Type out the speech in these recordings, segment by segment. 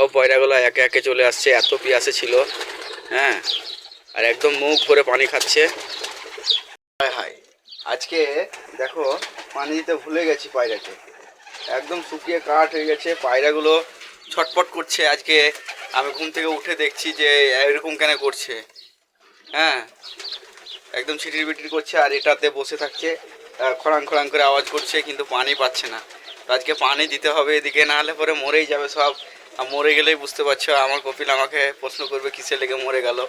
সব পয়রাগুলো একে একে চলে আসছে, এত পিয়াসে ছিল। হ্যাঁ, আর একদম মুখ ভরে পানি খাচ্ছে। হায় হায়, আজকে দেখো পানি দিতে ভুলে গেছি পায়রাকে, একদম শুকিয়ে কাঠ হয়ে গেছে। পায়রাগুলো ছটপট করছে। আজকে আমি ঘুম থেকে উঠে দেখছি যে এরকম কেন করছে। হ্যাঁ, একদম ছিটির বিটির করছে আর এটাতে বসে থাকছে, খড়াং খড়াং করে আওয়াজ করছে, কিন্তু পানি পাচ্ছে না। তো আজকে পানি দিতে হবে এদিকে, না হলে পরে মরেই যাবে সব। আর মরে গেলেই বুঝতে পারছো, আমার কপিল আমাকে প্রশ্ন করবে কিসে লেগে মরে গেল,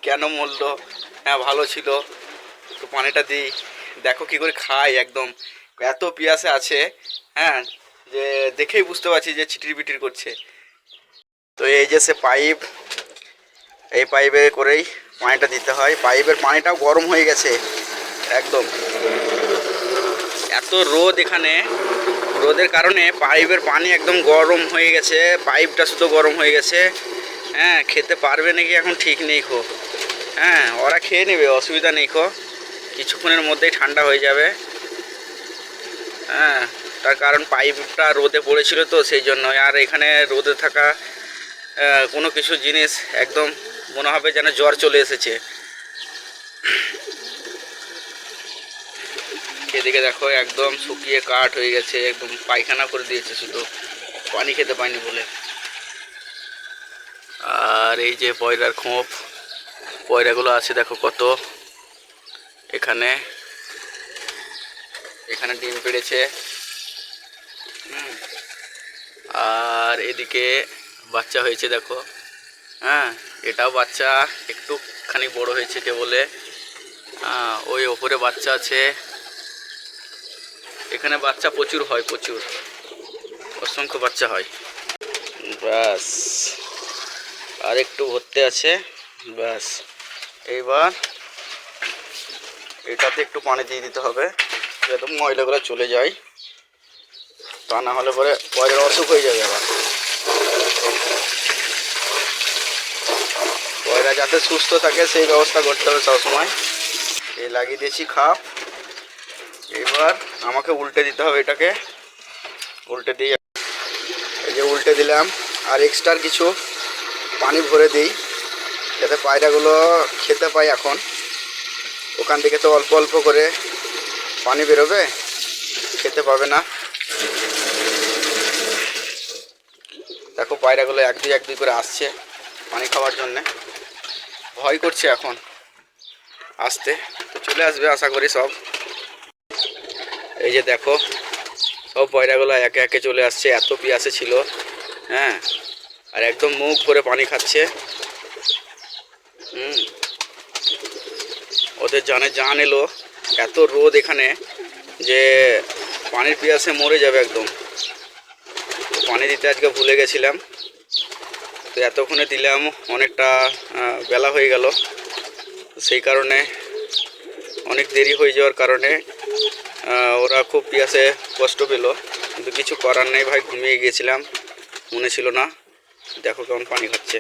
কেন মরলো। হ্যাঁ, ভালো ছিল। তো পানিটা দিই, দেখো কি করে খাই, একদম এত পিয়াসে আছে। হ্যাঁ, যে দেখেই বুঝতে পারছি যে ছিটির বিটির করছে। তো এই যে সে পাইপ, এই পাইপে করেই পানিটা দিতে হয়। পাইপের পানিটাও গরম হয়ে গেছে একদম, এত রোদ এখানে, রোদের কারণে পাইপের পানি একদম গরম হয়ে গেছে, পাইপটা শুধু গরম হয়ে গেছে। হ্যাঁ, খেতে পারবে নাকি এখন ঠিক নেই খো। হ্যাঁ, ওরা খেয়ে নেবে, অসুবিধা নেই খো, কিছুক্ষণের মধ্যেই ঠান্ডা হয়ে যাবে। হ্যাঁ, তার কারণ পাইপটা রোদে পড়েছিল তো সেই জন্য। আর এখানে রোদে থাকা কোনো কিছু জিনিস একদম মনে হবে যেন জ্বর চলে এসেছে। এদিকে দেখো একদম শুকিয়ে কাঠ হয়ে গেছে, একদম পায়খানা করে দিয়েছে শুধু পানি খেতে পায়নি বলে। আর এই যে পয়রার খোপ, পয়রাগুলো আছে দেখো কত, এখানে এখানে ডিম পেড়েছে। আর এদিকে বাচ্চা হয়েছে দেখো। হ্যাঁ, এটাও বাচ্চা একটুখানি বড় হয়েছে কেবলে। ওই ওপরে বাচ্চা আছে, এখানে বাচ্চা প্রচুর হয়, প্রচুর অসংখ্য বাচ্চা হয়। ব্যাস, আর একটু ভর্তি আছে, ব্যাস। এইবার এটাতে একটু পানি দিয়ে দিতে হবে যাতে ময়লাগুলো চলে যায়, তা না হলে পরে পয়রার অসুখ হয়ে যাবে। আবার পয়রা যাতে সুস্থ থাকে সেই ব্যবস্থা করতে হবে সবসময়। এই লাগিয়ে দিয়েছি খাপ, এবার আমাকে উল্টে দিতে হবে এটাকে। উল্টে দিয়ে, এই যে উল্টে দিলাম, আর এক্সট্রা কিছু পানি ভরে দিই যাতে পায়রাগুলো খেতে পায়। এখন ওখান থেকে তো অল্প অল্প করে পানি বেরোবে, খেতে পাবে না। দেখো পায়রাগুলো এক দুই করে আসছে পানি খাওয়ার জন্যে, ভয় করছে এখন আসতে, তো চলে আসবে আশা করি সব। এই যে দেখো সব পয়রাগুলো একে একে চলে আসছে, এত পিয়াসে ছিল। হ্যাঁ, আর একদম মুখ ভরে পানি খাচ্ছে। ওদের জানে জান এলো, এত রোদ এখানে যে পানির পিয়াসে মরে যাবে একদম। পানি দিতে আজকে ভুলে গেছিলাম, তো এতক্ষণে দিলাম, অনেকটা বেলা হয়ে গেল, সেই কারণে অনেক দেরি হয়ে যাওয়ার কারণে ওরা খুব পিয়াসে কষ্ট পেল, কিন্তু কিছু করার নেই ভাই, ঘুমিয়ে গিয়েছিলাম, মনে ছিল না। দেখো কেমন পানি খাচ্ছে।